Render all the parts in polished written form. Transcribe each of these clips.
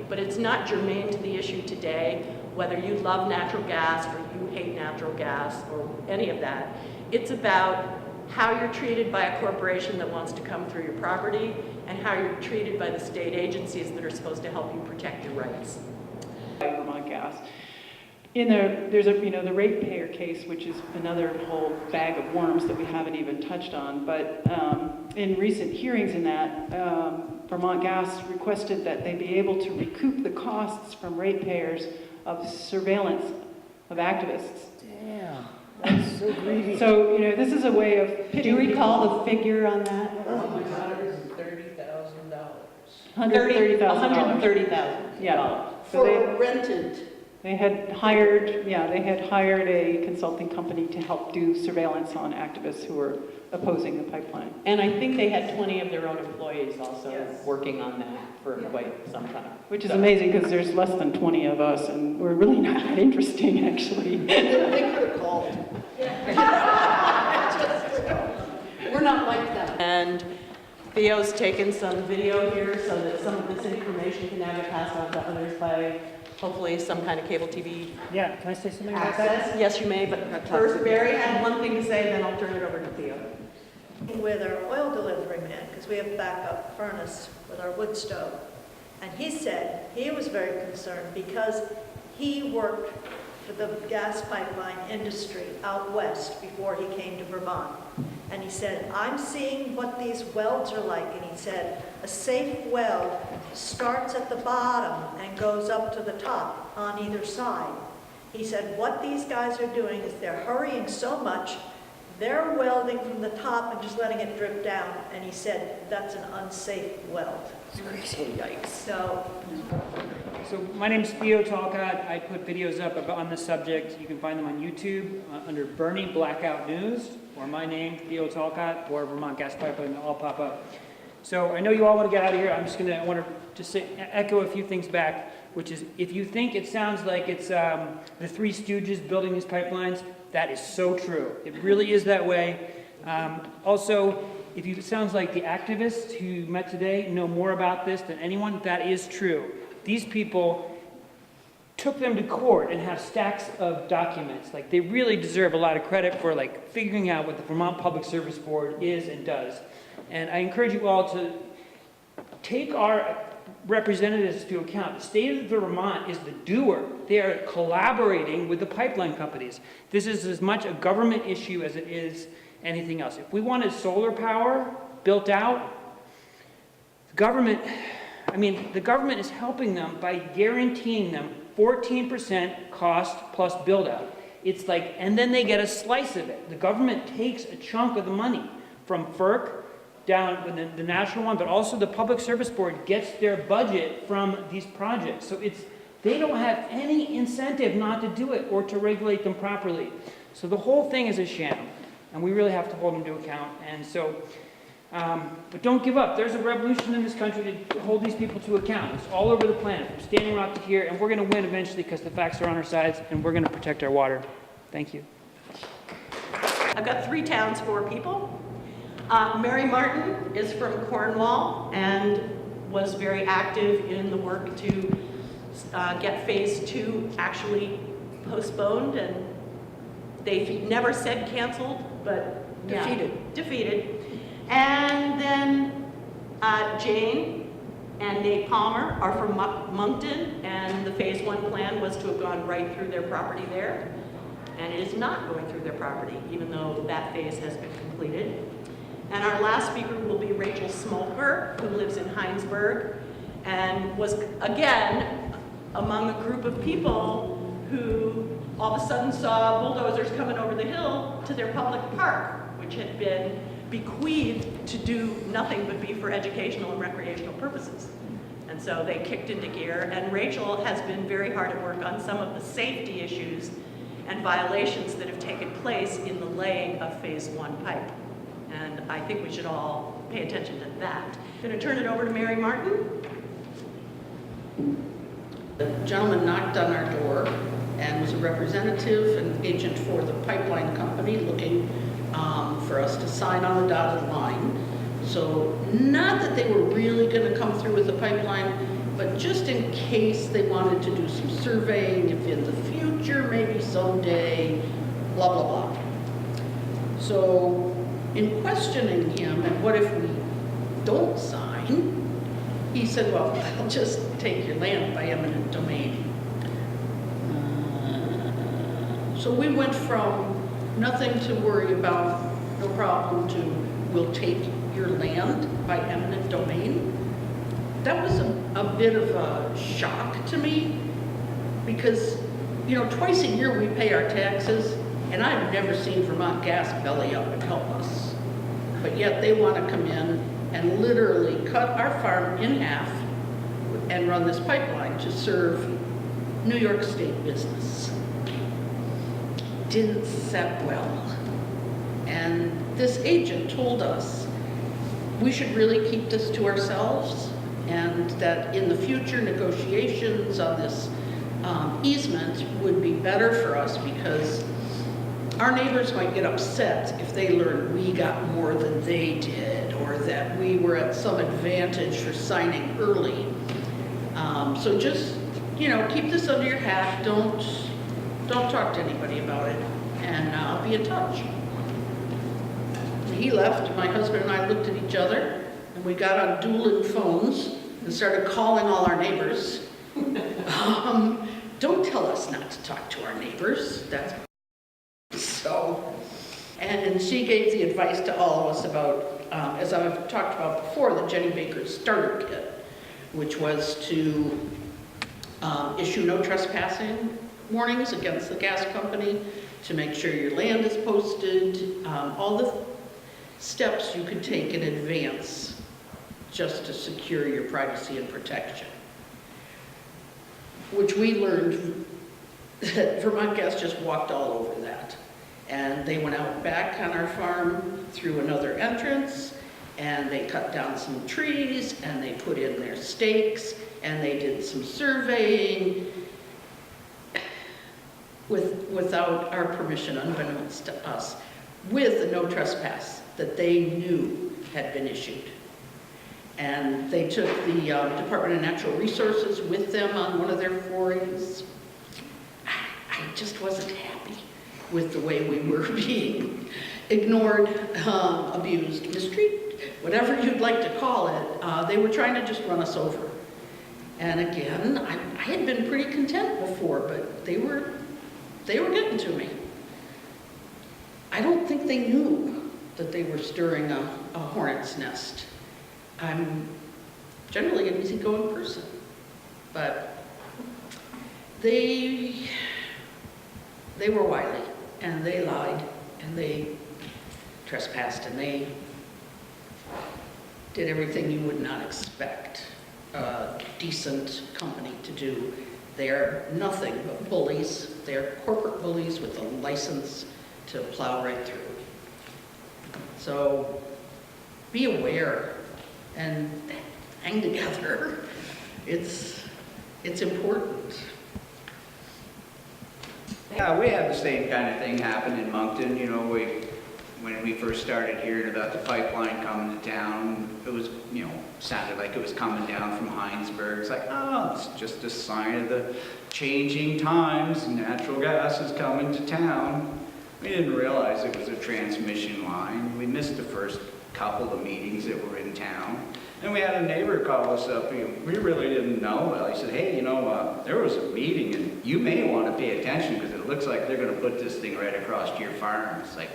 but it's not germane to the issue today, whether you love natural gas or you hate natural gas or any of that. It's about how you're treated by a corporation that wants to come through your property and how you're treated by the state agencies that are supposed to help you protect your rights. Vermont Gas. There's the ratepayer case, which is another whole bag of worms that we haven't even touched on. But in recent hearings in that, Vermont Gas requested that they be able to recoup the costs from ratepayers of surveillance of activists. Damn, that's so greedy. So this is a way of pitting. Do you recall the figure on that? $130,000. $130,000. Yeah. So They had hired a consulting company to help do surveillance on activists who were opposing the pipeline. And I think they had 20 of their own employees also working on that for quite some time. Which is amazing because there's less than 20 of us and we're really not that interesting actually. They could have called. We're not like them. And Theo's taken some video here so that some of this information can now get passed on to others by hopefully some kind of cable TV Yeah, can I say something about that? access. Yes, you may, but first Barry had one thing to say, then I'll turn it over to Theo. With our oil delivery man, because we have backup furnace with our wood stove. And he said he was very concerned because he worked for the gas pipeline industry out west before he came to Vermont. And he said, I'm seeing what these welds are like. And he said, a safe weld starts at the bottom and goes up to the top on either side. He said, what these guys are doing is they're hurrying so much, they're welding from the top and just letting it drip down. And he said, that's an unsafe weld. Yikes. So my name's Theo Talcott. I put videos up on this subject. You can find them on YouTube under Bernie Blackout News, or my name, Theo Talcott, or Vermont Gas Pipeline. They'll all pop up. So I know you all want to get out of here. I want to just echo a few things back, which is if you think it sounds like it's the Three Stooges building these pipelines, that is so true. It really is that way. Also, if it sounds like the activists who you met today know more about this than anyone, that is true. These people took them to court and have stacks of documents. Like, they really deserve a lot of credit for figuring out what the Vermont Public Service Board is and does. And I encourage you all to take our representatives to account. The state of Vermont is the doer. They are collaborating with the pipeline companies. This is as much a government issue as it is anything else. If we wanted solar power built out, the government is helping them by guaranteeing them 14% cost plus build out. It's and then they get a slice of it. The government takes a chunk of the money from FERC down with the national one, but also the Public Service Board gets their budget from these projects. So they don't have any incentive not to do it or to regulate them properly. So the whole thing is a sham, and we really have to hold them to account. And so, but don't give up. There's a revolution in this country to hold these people to account. It's all over the planet, from Standing Rock to here, and we're going to win eventually because the facts are on our sides, and we're going to protect our water. Thank you. I've got 3 towns, 4 people. Mary Martin is from Cornwall and was very active in the work to get phase 2 actually postponed, and they never said canceled, but defeated. And then Jane and Nate Palmer are from Moncton, and the phase 1 plan was to have gone right through their property there, and it is not going through their property, even though that phase has been completed. And our last speaker will be Rachel Smolker, who lives in Heinsberg, and was, again, among a group of people who all of a sudden saw bulldozers coming over the hill to their public park, which had been bequeathed to do nothing but be for educational and recreational purposes. And so they kicked into gear, and Rachel has been very hard at work on some of the safety issues and violations that have taken place in the laying of phase 1 pipe. And I think we should all pay attention to that. I'm going to turn it over to Mary Martin. The gentleman knocked on our door and was a representative and agent for the pipeline company looking for us to sign on the dotted line. So not that they were really going to come through with the pipeline. but just in case they wanted to do some surveying, if in the future, maybe someday, blah, blah, blah. So in questioning him, and what if we don't sign, he said, well, I'll just take your land by eminent domain. So we went from nothing to worry about, no problem, to we'll take your land by eminent domain. That was a bit of a shock to me because, you know, twice a year we pay our taxes, and I've never seen Vermont Gas belly up and help us. But yet they want to come in and literally cut our farm in half and run this pipeline to serve New York State business. Didn't set well. And this agent told us we should really keep this to ourselves, and that in the future negotiations on this easement would be better for us because our neighbors might get upset if they learned we got more than they did, or that we were at some advantage for signing early. So just, you know, keep this under your hat. Don't talk to anybody about it, and I'll be in touch. He left, my husband and I looked at each other, and we got on dueling phones and started calling all our neighbors. Don't tell us not to talk to our neighbors. That's so. And she gave the advice to all of us about, as I've talked about before, the Jenny Baker's starter kit, which was to issue no trespassing warnings against the gas company, to make sure your land is posted, all the steps you could take in advance just to secure your privacy and protection. Which we learned that Vermont Gas just walked all over that. And they went out back on our farm through another entrance, and they cut down some trees, and they put in their stakes, and they did some surveying without our permission, unbeknownst to us, with a no trespass that they knew had been issued. And they took the Department of Natural Resources with them on one of their forays. I just wasn't happy with the way we were being ignored, abused, mistreated, whatever you'd like to call it. They were trying to just run us over. And again, I had been pretty content before, but they were getting to me. I don't think they knew that they were stirring a hornet's nest. I'm generally an easygoing person, but they were wily, and they lied, and they trespassed, and they did everything you would not expect a decent company to do. They're nothing but bullies. They're corporate bullies with a license to plow right through. So be aware and hang together. It's important. Yeah, we had the same kind of thing happen in Moncton. You know, when we first started hearing about the pipeline coming to town, it was, you know, sounded like it was coming down from Heinsberg. It's like, oh, it's just a sign of the changing times. Natural gas is coming to town. We didn't realize it was a transmission line. We missed the first couple of meetings that were in town. And we had a neighbor call us up. We really didn't know. Well, he said, hey, you know, there was a meeting, and you may want to pay attention because it looks like they're going to put this thing right across to your farm. It's like,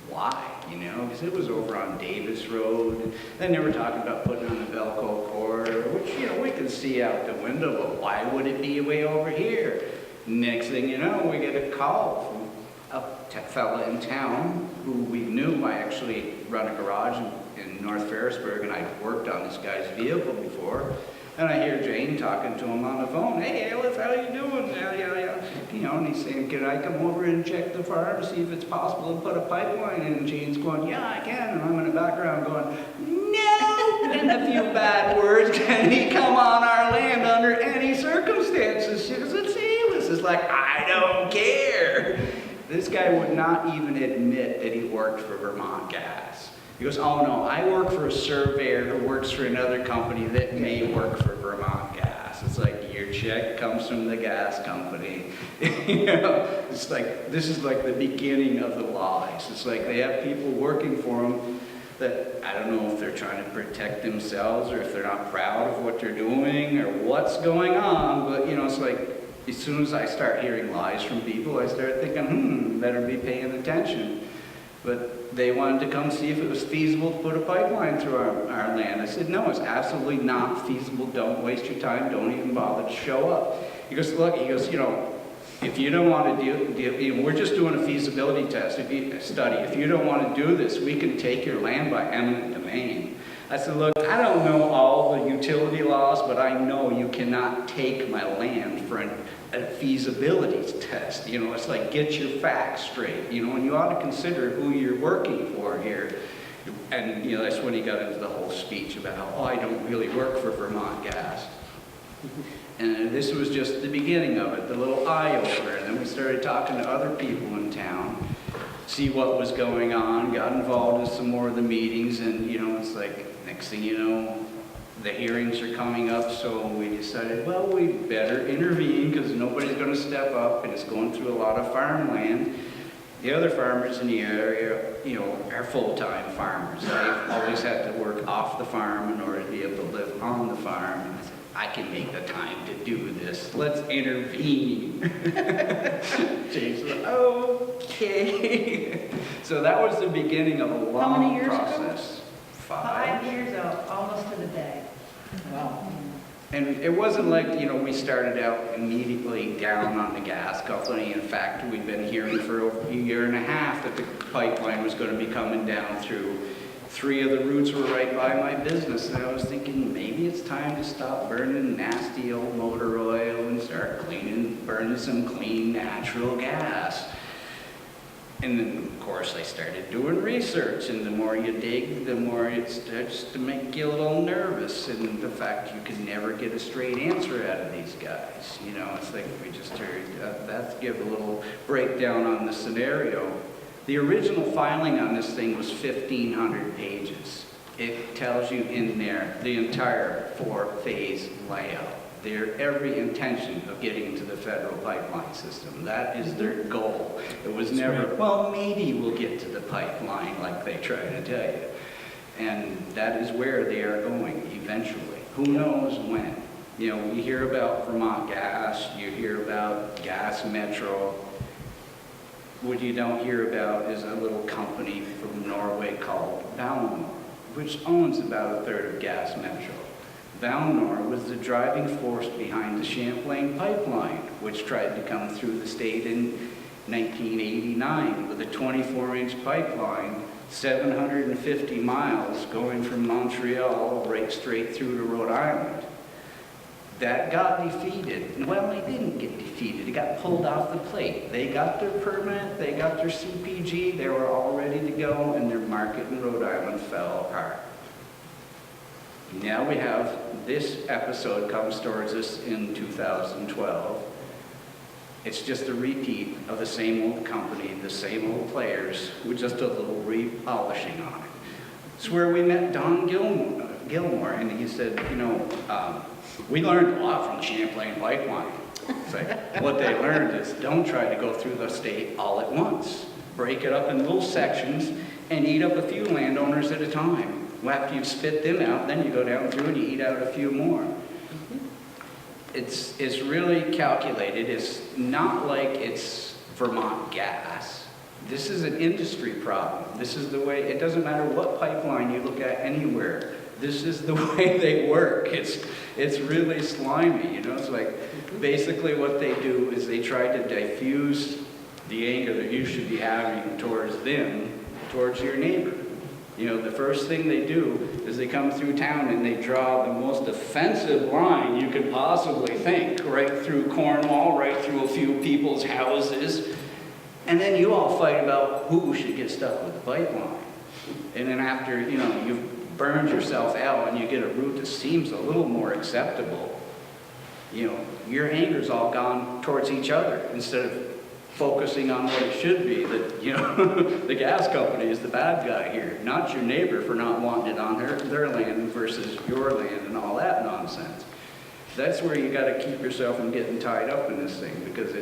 why? You know, because it was over on Davis Road. And then they were talking about putting on the Velco corridor, which, you know, we can see out the window, but why would it be way over here? Next thing you know, we get a call from a fella in town who we knew. I actually run a garage in North Ferrisburg, and I'd worked on this guy's vehicle before. And I hear Jane talking to him on the phone. Hey, Alice, how you doing? Yeah. You know, and he's saying, can I come over and check the farm to see if it's possible to put a pipeline in? And Jane's going, yeah, I can. And I'm in the background going, no! And a few bad words. Can he come on our land under any circumstances? She goes, it's Alice. It's like, I don't care. This guy would not even admit that he worked for Vermont Gas. He goes, oh no, I work for a surveyor who works for another company that may work for Vermont Gas. It's like, your check comes from the gas company. You know, it's like, this is like the beginning of the lies. It's like they have people working for them that, I don't know if they're trying to protect themselves or if they're not proud of what they're doing or what's going on, but you know, it's like, as soon as I start hearing lies from people, I start thinking, better be paying attention. But they wanted to come see if it was feasible to put a pipeline through our land. I said, no, it's absolutely not feasible. Don't waste your time. Don't even bother to show up. He goes, look, he goes, you know, if you don't want to you know, we're just doing a feasibility test, study. If you don't want to do this, we can take your land by eminent domain. I said, look, I don't know all the utility laws, but I know you cannot take my land for a feasibility test. You know, it's like, get your facts straight, you know, and you ought to consider who you're working for here. And, you know, that's when he got into the whole speech about how, oh, I don't really work for Vermont Gas. And this was just the beginning of it, the little eye-opener. And then we started talking to other people in town, see what was going on, got involved in some more of the meetings, and, you know, it's like, next thing you know, the hearings are coming up, so we decided, well, we better intervene because nobody's going to step up, and it's going through a lot of farmland. The other farmers in the area, you know, are full-time farmers. I've always had to work off the farm in order to be able to live on the farm. And I said, I can make the time to do this. Let's intervene. James was like, okay. So that was the beginning of a long How many years ago? process. 5 years out, almost to the day. Wow. And it wasn't like, you know, we started out immediately down on the gas company. In fact, we'd been hearing for a year and a half that the pipeline was going to be coming down through. 3 of the routes were right by my business, and I was thinking maybe it's time to stop burning nasty old motor oil and start burning some clean natural gas. And then, of course, I started doing research, and the more you dig, the more it starts to make you a little nervous, and the fact you can never get a straight answer out of these guys. You know, it's like we just heard, let's give a little breakdown on the scenario. The original filing on this thing was 1,500 pages. It tells you in there the entire 4-phase layout. Every intention of getting into the federal pipeline system. That is their goal. It was never, well, maybe we'll get to the pipeline like they try to tell you. And that is where they are going eventually. Who knows when? You know, you hear about Vermont Gas, you hear about Gas Metro. What you don't hear about is a little company from Norway called Valnor, which owns about 1/3 of Gas Metro. Valnor was the driving force behind the Champlain pipeline, which tried to come through the state in 1989 with a 24-inch pipeline, 750 miles going from Montreal right straight through to Rhode Island. That got defeated. Well, they didn't get defeated. It got pulled off the plate. They got their permit, they got their CPG, they were all ready to go, and their market in Rhode Island fell apart. Now we have this episode comes towards us in 2012. It's just a repeat of the same old company, the same old players, with just a little repolishing on it. It's where we met Don Gilmore, and he said, you know, we learned a lot from the Champlain pipeline. It's like, what they learned is don't try to go through the state all at once. Break it up in little sections and eat up a few landowners at a time. Well, after you've spit them out, then you go down through and you eat out a few more. It's really calculated. It's not like it's Vermont Gas. This is an industry problem. This is the way, it doesn't matter what pipeline you look at anywhere. This is the way they work. It's really slimy, you know. It's like basically what they do is they try to diffuse the anger that you should be having towards them, towards your neighbor. You know, the first thing they do is they come through town and they draw the most offensive line you could possibly think, right through Cornwall, right through a few people's houses. And then you all fight about who should get stuck with the pipeline. And then after, you know, you've burned yourself out and you get a route that seems a little more acceptable, you know, your anger's all gone towards each other instead of focusing on what it should be, that, you know, the gas company is the bad guy here, not your neighbor for not wanting it on their land versus your land and all that nonsense. That's where you got to keep yourself from getting tied up in this thing, because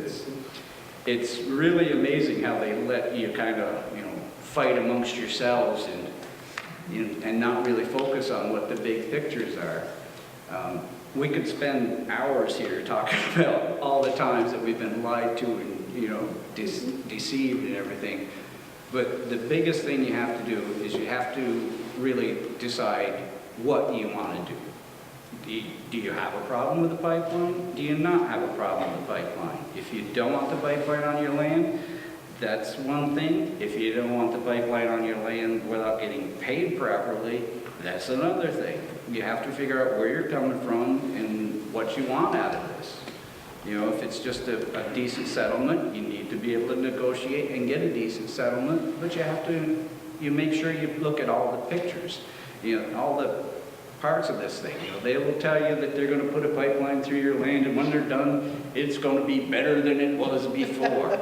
it's really amazing how they let you kind of, you know, fight amongst yourselves and not really focus on what the big pictures are. We could spend hours here talking about all the times that we've been lied to and, you know, deceived and everything. But the biggest thing you have to do is you have to really decide what you want to do. Do you have a problem with the pipeline? Do you not have a problem with the pipeline? If you don't want the pipeline on your land, that's one thing. If you don't want the pipeline on your land without getting paid properly, that's another thing. You have to figure out where you're coming from and what you want out of this. You know, if it's just a decent settlement, you need to be able to negotiate and get a decent settlement, but you make sure you look at all the pictures, you know, all the parts of this thing. You know, they will tell you that they're going to put a pipeline through your land, and when they're done, it's going to be better than it was before.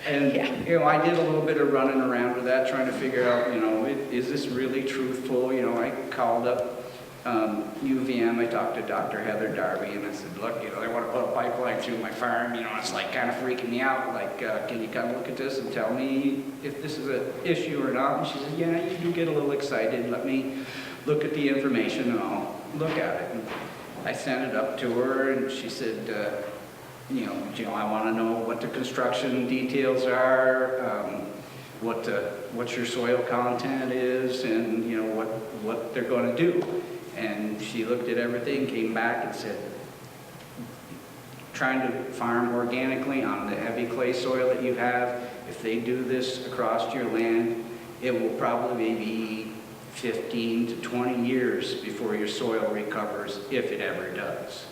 And, you know, I did a little bit of running around with that, trying to figure out, you know, is this really truthful? You know, I called up UVM, I talked to Dr. Heather Darby, and I said, look, you know, they want to put a pipeline through my farm, you know, it's like kind of freaking me out. Like, can you come look at this and tell me if this is an issue or not? And she said, yeah, you do get a little excited. Let me look at the information and I'll look at it. And I sent it up to her, and she said, you know, I want to know what the construction details are, what your soil content is, and, you know, what they're going to do. And she looked at everything, came back and said, trying to farm organically on the heavy clay soil that you have, if they do this across your land, it will probably be 15 to 20 years before your soil recovers, if it ever does.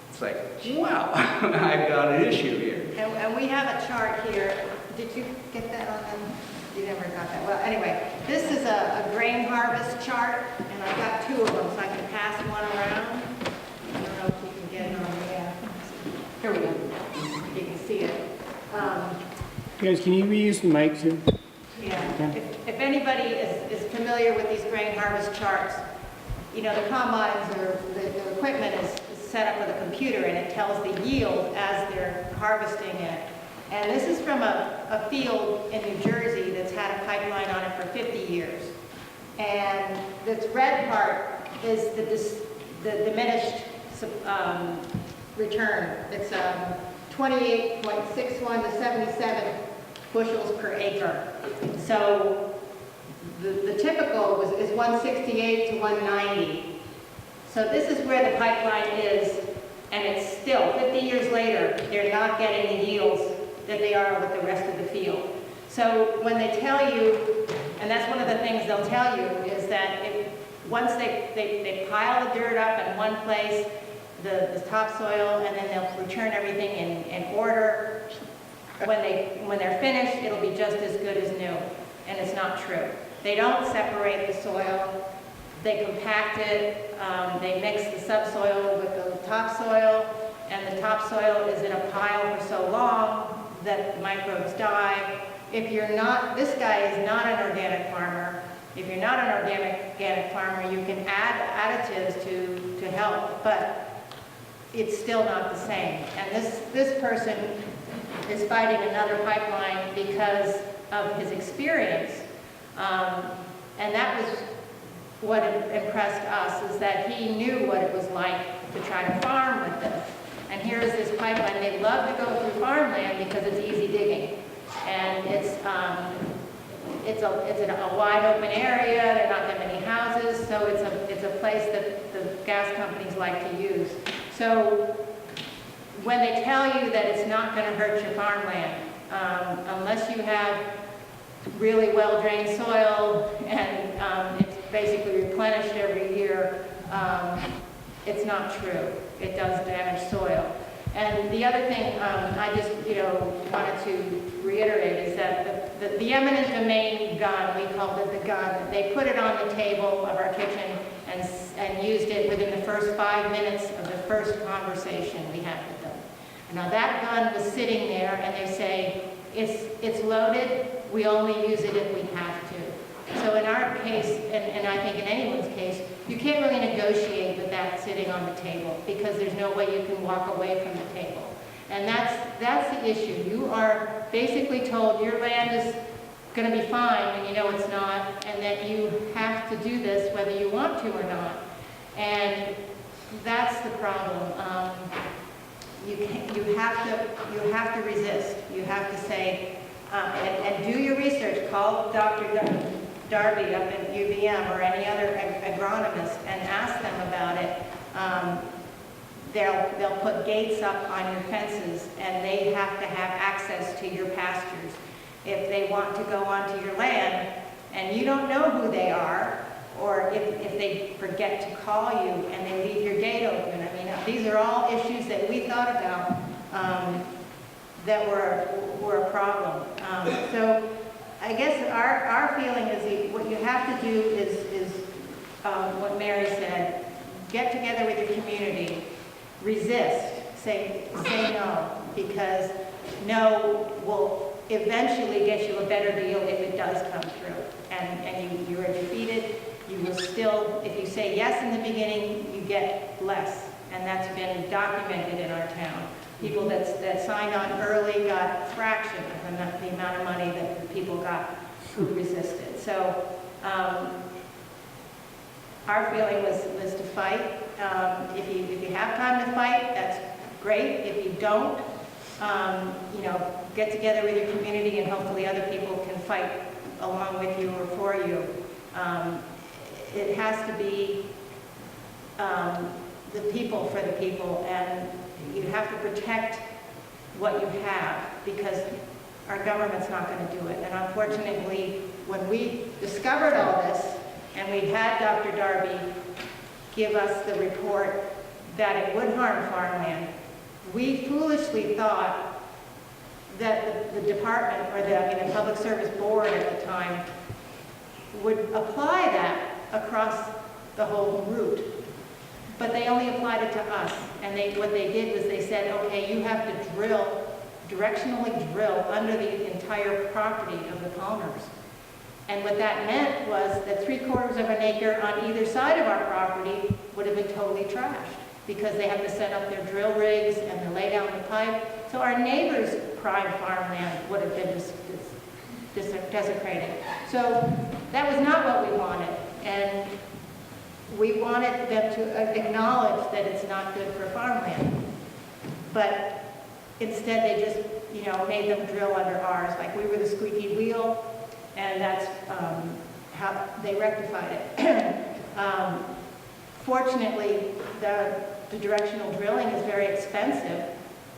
It's like, wow, I've got an issue here. And we have a chart here. Did you get that on them? You never got that. Well, anyway, this is a grain harvest chart, and I've got two of them, so I can pass one around. I don't know if you can get it on there. Here we go. You can see it. Guys, can you reuse the mic too? Yeah. If anybody is familiar with these grain harvest charts, you know, the combines or the equipment is set up with a computer, and it tells the yield as they're harvesting it. And this is from a field in New Jersey that's had a pipeline on it for 50 years. And this red part is the diminished return. It's 28.61 to 77 bushels per acre. So the typical is 168 to 190. So this is where the pipeline is, and it's still, 50 years later, they're not getting the yields that they are with the rest of the field. So when they tell you, and that's one of the things they'll tell you, is that once they pile the dirt up in one place, the topsoil, and then they'll return everything in order, when they're finished, it'll be just as good as new, and it's not true. They don't separate the soil. They compact it, they mix the subsoil with the topsoil, and the topsoil is in a pile for so long that the microbes die. If you're not, this guy is not an organic farmer. If you're not an organic farmer, you can add additives to help, but it's still not the same. And this person is fighting another pipeline because of his experience, and that was what impressed us, is that he knew what it was like to try to farm with this. And here is this pipeline. They love to go through farmland because it's easy digging, and it's in a wide open area. There are not that many houses, so it's a place that the gas companies like to use. So when they tell you that it's not going to hurt your farmland, unless you have really well-drained soil and it's basically replenished every year, it's not true. It does damage soil. And the other thing I just wanted to reiterate is that the eminent domain gun, we called it the gun, they put it on the table of our kitchen and used it within the first 5 minutes of the first conversation we had with them. Now, that gun was sitting there, and they say, it's loaded, we only use it if we have to. So in our case, and I think in anyone's case, you can't really negotiate with that sitting on the table, because there's no way you can walk away from the table. And that's the issue. You are basically told your land is going to be fine when you know it's not, and that you have to do this whether you want to or not. And that's the problem. You have to resist. You have to say, and do your research. Call Dr. Darby up at UVM or any other agronomist and ask them about it. They'll put gates up on your fences, and they have to have access to your pastures. If they want to go onto your land and you don't know who they are, or if they forget to call you and they leave your gate open. I mean, these are all issues that we thought about that were a problem. So I guess our feeling is what you have to do is what Mary said, get together with your community, resist, say no, because no will eventually get you a better deal if it does come through. And you are defeated. You will still, if you say yes in the beginning, you get less. And that's been documented in our town. People that signed on early got a fraction of the amount of money that the people got who resisted. So our feeling was to fight. If you have time to fight, that's great. If you don't, get together with your community, and hopefully other people can fight along with you or for you. It has to be the people for the people, and you have to protect what you have, because our government's not going to do it. And unfortunately, when we discovered all this, and we had Dr. Darby give us the report that it would harm farmland, we foolishly thought that the department, or the Public Service Board at the time, would apply that across the whole route. But they only applied it to us. And what they did was they said, okay, you have to directionally drill under the entire property of the Palmers. And what that meant was that 3/4 of an acre on either side of our property would have been totally trashed, because they have to set up their drill rigs and to lay down the pipe. So our neighbors' prime farmland would have been desecrated. So that was not what we wanted. And we wanted them to acknowledge that it's not good for farmland. But instead they just, made them drill under ours. Like we were the squeaky wheel, and that's how they rectified it. Fortunately, the directional drilling is very expensive.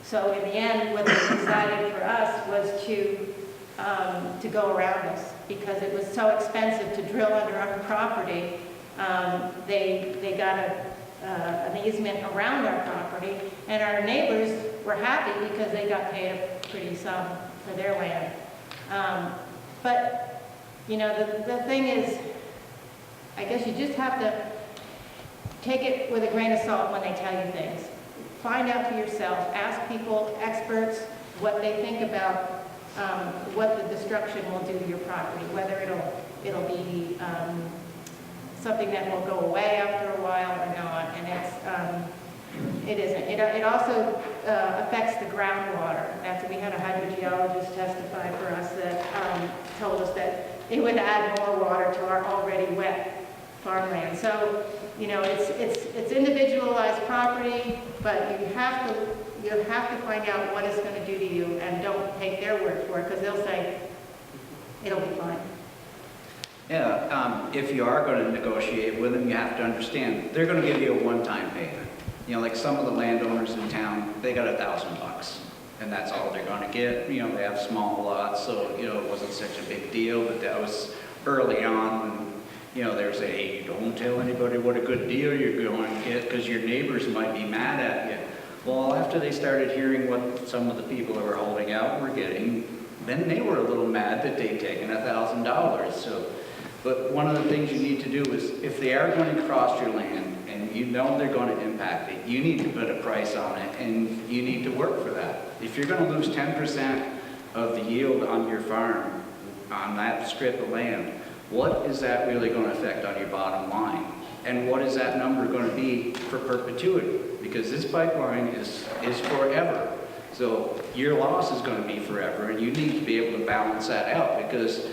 So in the end, what they decided for us was to go around us, because it was so expensive to drill under our property. They got an easement around our property, and our neighbors were happy because they got paid a pretty sum for their land. But the thing is, I guess you just have to take it with a grain of salt when they tell you things. Find out for yourself. Ask people, experts, what they think about what the destruction will do to your property, whether it'll be something that will go away after a while or not. And it isn't. It also affects the groundwater. We had a hydrogeologist testify for us that told us that it would add more water to our already wet farmland. So, it's individualized property, but you have to find out what it's going to do to you, and don't take their word for it, because they'll say it'll be fine. Yeah, if you are going to negotiate with them, you have to understand they're going to give you a one-time payment. Like some of the landowners in town, they got $1,000, and that's all they're going to get. They have small lots, so it wasn't such a big deal. But that was early on. They were saying, hey, don't tell anybody what a good deal you're going to get, because your neighbors might be mad at you. Well, after they started hearing what some of the people that were holding out were getting, then they were a little mad that they'd taken $1,000. So But one of the things you need to do is, if they are going to cross your land, and you know they're going to impact it, you need to put a price on it, and you need to work for that. If you're going to lose 10% of the yield on your farm, on that strip of land, what is that really going to affect on your bottom line? And what is that number going to be for perpetuity? Because this pipeline is forever. So your loss is going to be forever, and you need to be able to balance that out, because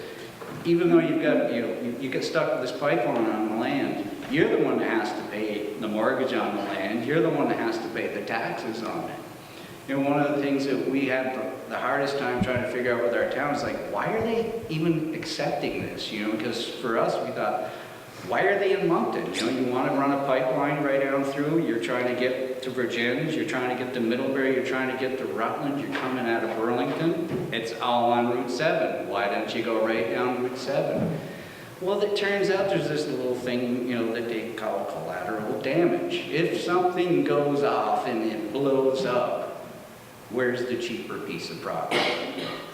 even though you've got, you get stuck with this pipeline on the land, you're the one that has to pay the mortgage on the land, you're the one that has to pay the taxes on it. One of the things that we had the hardest time trying to figure out with our town is like, why are they even accepting this? Because for us, we thought, why are they in Moncton? You want to run a pipeline right down through, you're trying to get to Virginia's, you're trying to get to Middlebury, you're trying to get to Rutland, you're coming out of Burlington, it's all on Route 7. Why don't you go right down Route 7? Well, it turns out there's this little thing, that they call collateral damage. If something goes off and it blows up, where's the cheaper piece of property?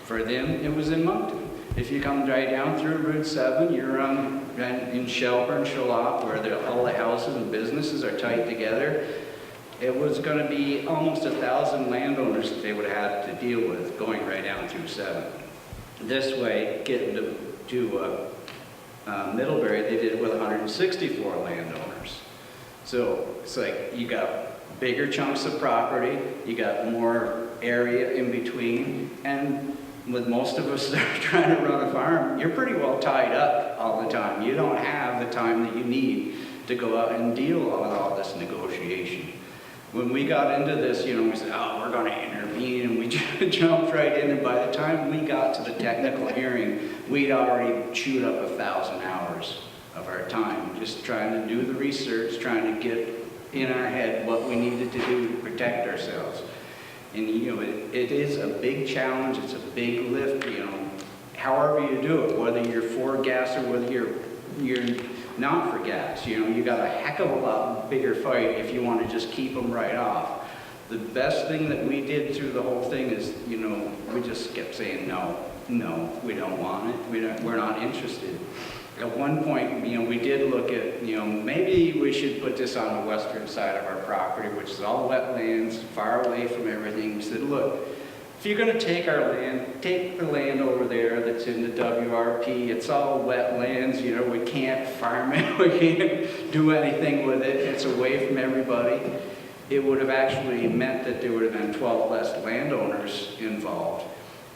For them, it was in Moncton. If you come right down through Route 7, you're in Shelburne, Shalop, where all the houses and businesses are tight together. It was going to be almost 1,000 landowners that they would have to deal with going right down through 7. This way, getting to Middlebury, they did it with 164 landowners. So it's like you got bigger chunks of property, you got more area in between, and with most of us that are trying to run a farm, you're pretty well tied up all the time. You don't have the time that you need to go out and deal with all this negotiation. When we got into this, we said, oh, we're going to intervene, and we jumped right in, and by the time we got to the technical hearing, we'd already chewed up 1,000 hours of our time, just trying to do the research, trying to get in our head what we needed to do to protect ourselves. And it is a big challenge, it's a big lift, however you do it, whether you're for gas or whether you're not for gas. You got a heck of a lot bigger fight if you want to just keep them right off. The best thing that we did through the whole thing is, we just kept saying, no, we don't want it, we're not interested. At one point, we did look at, maybe we should put this on the western side of our property, which is all wetlands, far away from everything. We said, look, if you're going to take our land, take the land over there that's in the WRP. It's all wetlands, we can't farm it, we can't do anything with it. It's away from everybody. It would have actually meant that there would have been 12 less landowners involved.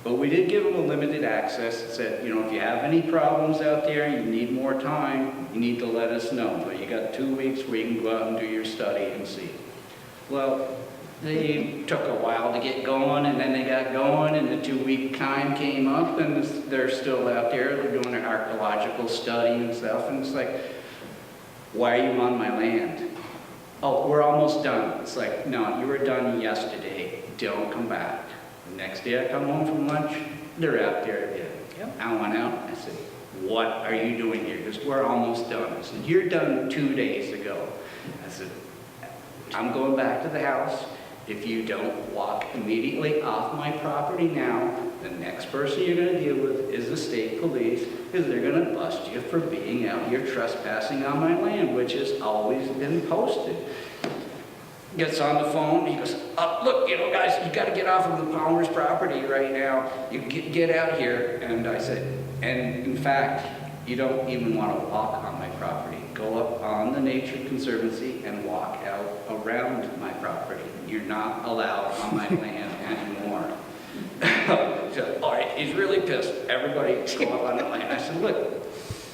But we did give them a limited access. It said, if you have any problems out there, you need more time, you need to let us know. But you got 2 weeks where you can go out and do your study and see. Well, they took a while to get going, and then they got going, and the 2-week time came up, and they're still out there. They're doing an archaeological study and stuff, and it's like, why are you on my land? Oh, we're almost done. It's like, no, you were done yesterday. Don't come back. The next day I come home from lunch, they're out there again. Yep. I went out, I said, what are you doing here? Because we're almost done. I said, you're done 2 days ago. I said, I'm going back to the house. If you don't walk immediately off my property now, the next person you're going to deal with is the state police, because they're going to bust you for being out here trespassing on my land, which has always been posted. Gets on the phone, he goes, look, guys, you got to get off of the Palmer's property right now. You get out here. And I said, and in fact, you don't even want to walk on my property. Go up on the Nature Conservancy and walk out around my property. You're not allowed on my land anymore. So, all right, he's really pissed. Everybody go up on the land. I said, look,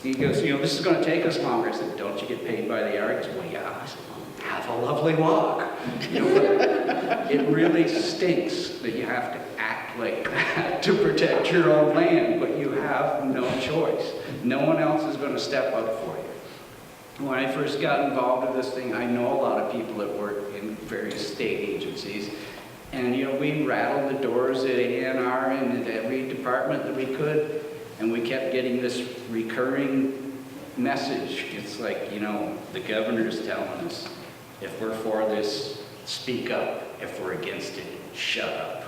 he goes, this is going to take us longer. I said, don't you get paid by the hour? He goes, well, yeah. I said, have a lovely walk. It really stinks that you have to act like that to protect your own land, but you have no choice. No one else is going to step up for you. When I first got involved in this thing, I know a lot of people that work in various state agencies, and we rattled the doors at ANR and at every department that we could, and we kept getting this recurring message. It's like, the governor's telling us, if we're for this, speak up. If we're against it, shut up.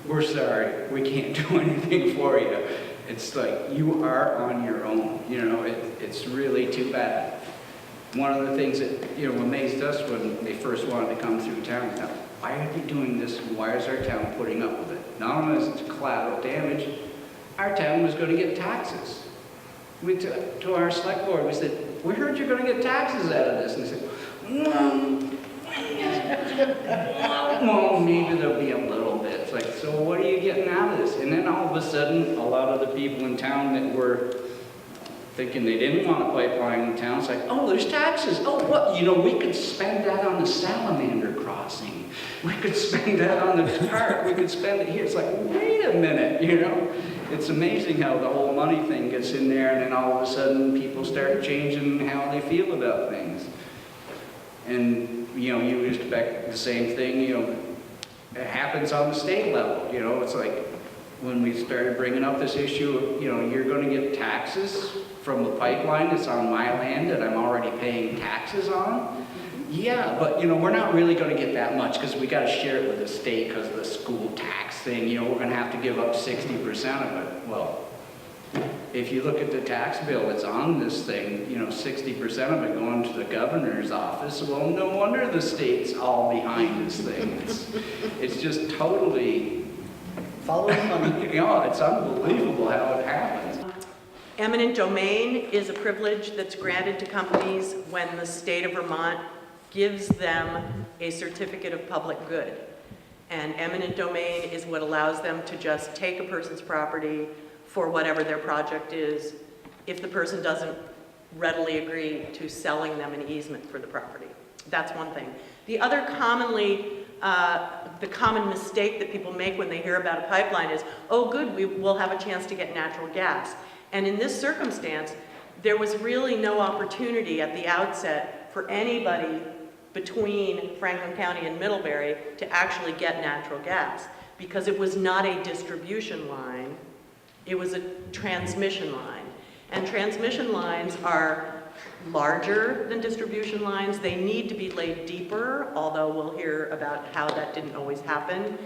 We're sorry, we can't do anything for you. It's like you are on your own, you know, it's really too bad. One of the things that, you know, amazed us when they first wanted to come through town, we thought, why are they doing this? Why is our town putting up with it? Not only is it collateral damage, our town was going to get taxes. We to our select board, we said, we heard you're going to get taxes out of this. And they said, well, maybe there'll be a little bit. It's like, so what are you getting out of this? And then all of a sudden, a lot of the people in town that were thinking they didn't want a pipeline in town, it's like, oh, there's taxes. Oh, what? You know, we could spend that on the salamander crossing. We could spend that on the park. We could spend it here. It's like, wait a minute, you know? It's amazing how the whole money thing gets in there, and then all of a sudden people start changing how they feel about things. And, you know, you expect the same thing, you know, it happens on the state level, you know, it's like when we started bringing up this issue of, you know, you're going to get taxes from the pipeline that's on my land that I'm already paying taxes on. Yeah, but, you know, we're not really going to get that much because we got to share it with the state because of the school tax thing, you know, we're going to have to give up 60% of it. Well, if you look at the tax bill that's on this thing, you know, 60% of it going to the governor's office. Well, no wonder the state's all behind this thing. It's just totally, Follow the money. you know, it's unbelievable how it happens. Eminent domain is a privilege that's granted to companies when the state of Vermont gives them a certificate of public good. And eminent domain is what allows them to just take a person's property for whatever their project is, if the person doesn't readily agree to selling them an easement for the property. That's one thing. The other the common mistake that people make when they hear about a pipeline is, oh good, we will have a chance to get natural gas. And in this circumstance, there was really no opportunity at the outset for anybody between Franklin County and Middlebury to actually get natural gas, because it was not a distribution line, it was a transmission line. And transmission lines are larger than distribution lines. They need to be laid deeper, although we'll hear about how that didn't always happen.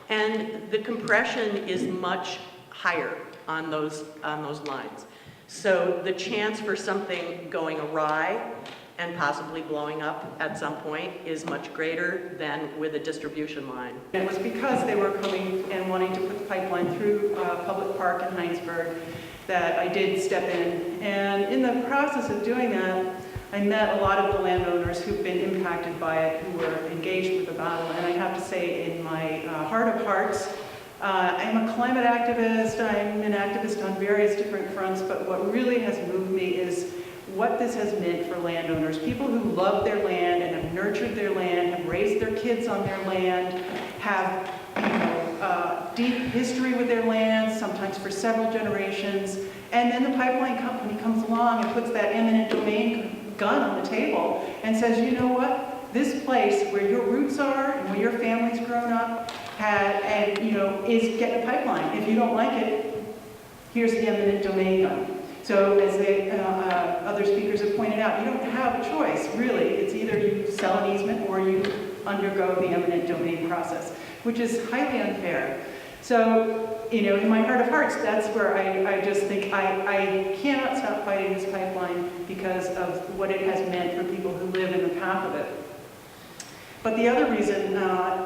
And the compression is much higher on those lines. So the chance for something going awry and possibly blowing up at some point is much greater than with a distribution line. It was because they were coming and wanting to put the pipeline through Public Park in Heinsberg that I did step in. And in the process of doing that, I met a lot of the landowners who've been impacted by it, who were engaged with the battle. And I have to say, in my heart of hearts, I'm a climate activist, I'm an activist on various different fronts, but what really has moved me is what this has meant for landowners. People who love their land and have nurtured their land, have raised their kids on their land, have deep history with their land, sometimes for several generations, and then the pipeline company comes along and puts that eminent domain gun on the table and says, you know what, this place where your roots are and where your family's grown up is getting a pipeline. If you don't like it, here's the eminent domain gun. So as other speakers have pointed out, you don't have a choice, really. It's either you sell an easement or you undergo the eminent domain process, which is highly unfair. So, in my heart of hearts, that's where I just think I cannot stop fighting this pipeline because of what it has meant for people who live in the path of it. But the other reason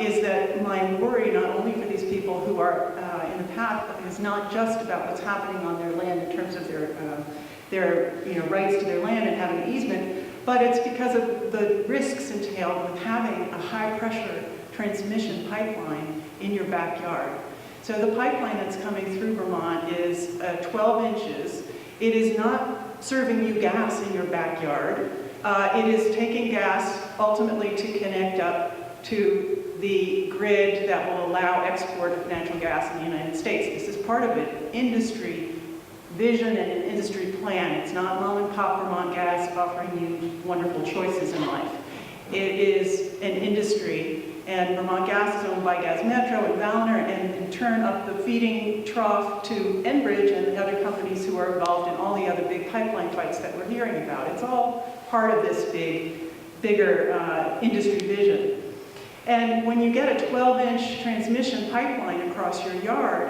is that my worry, not only for these people who are in the path, is not just about what's happening on their land in terms of their rights to their land and having an easement, but it's because of the risks entailed with having a high-pressure transmission pipeline in your backyard. So the pipeline that's coming through Vermont is 12 inches. It is not serving you gas in your backyard. It is taking gas ultimately to connect up to the grid that will allow export of natural gas in the United States. This is part of an industry vision and an industry plan. It's not mom and pop Vermont Gas offering you wonderful choices in life. It is an industry, and Vermont Gas is owned by Gas Metro and Vallner, and in turn up the feeding trough to Enbridge and the other companies who are involved in all the other big pipeline fights that we're hearing about. It's all part of this bigger industry vision. And when you get a 12-inch transmission pipeline across your yard,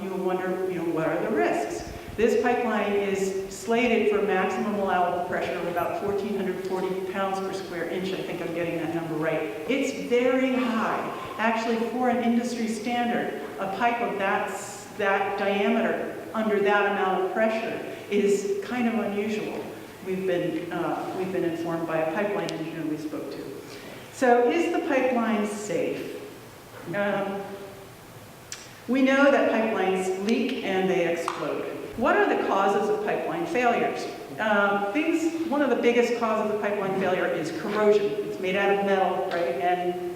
you wonder, what are the risks? This pipeline is slated for maximum allowable pressure of about 1,440 pounds per square inch. I think I'm getting that number right. It's very high. Actually, for an industry standard, a pipe of that diameter under that amount of pressure is kind of unusual. We've been informed by a pipeline engineer we spoke to. So is the pipeline safe? We know that pipelines leak and they explode. What are the causes of pipeline failures? One of the biggest causes of pipeline failure is corrosion. It's made out of metal, right? And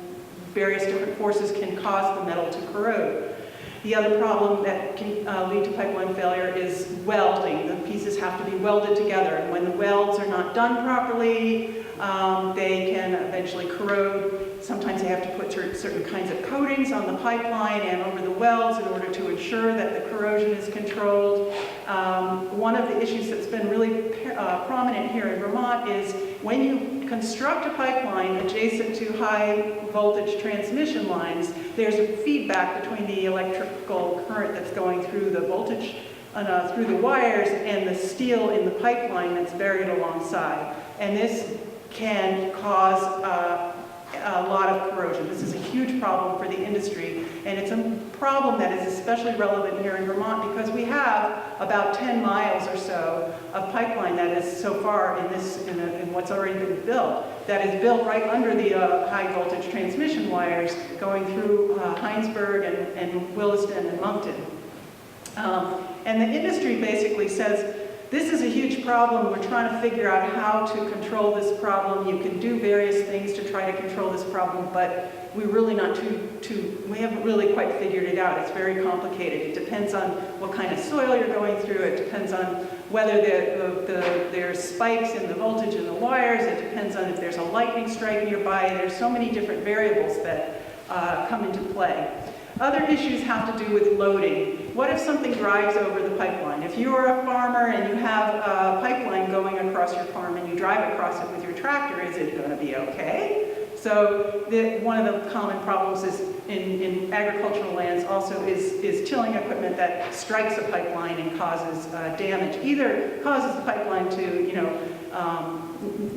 various different forces can cause the metal to corrode. The other problem that can lead to pipeline failure is welding. The pieces have to be welded together, and when the welds are not done properly, they can eventually corrode. Sometimes they have to put certain kinds of coatings on the pipeline and over the welds in order to ensure that the corrosion is controlled. One of the issues that's been really prominent here in Vermont is when you construct a pipeline adjacent to high voltage transmission lines, there's a feedback between the electrical current that's going through the voltage, through the wires and the steel in the pipeline that's buried alongside. And this can cause a lot of corrosion. This is a huge problem for the industry, and it's a problem that is especially relevant here in Vermont because we have about 10 miles or so of pipeline that is so far in what's already been built, that is built right under the high voltage transmission wires going through Heinsberg and Williston and Moncton. And the industry basically says, this is a huge problem. We're trying to figure out how to control this problem. You can do various things to try to control this problem, but we're really not we haven't really quite figured it out. It's very complicated. It depends on what kind of soil you're going through. It depends on whether there's spikes in the voltage in the wires. It depends on if there's a lightning strike nearby. There's so many different variables that come into play. Other issues have to do with loading. What if something drives over the pipeline? If you are a farmer and you have a pipeline going across your farm and you drive across it with your tractor, is it going to be okay? So one of the common problems is in agricultural lands also is tilling equipment that strikes a pipeline and causes damage. Either causes the pipeline to,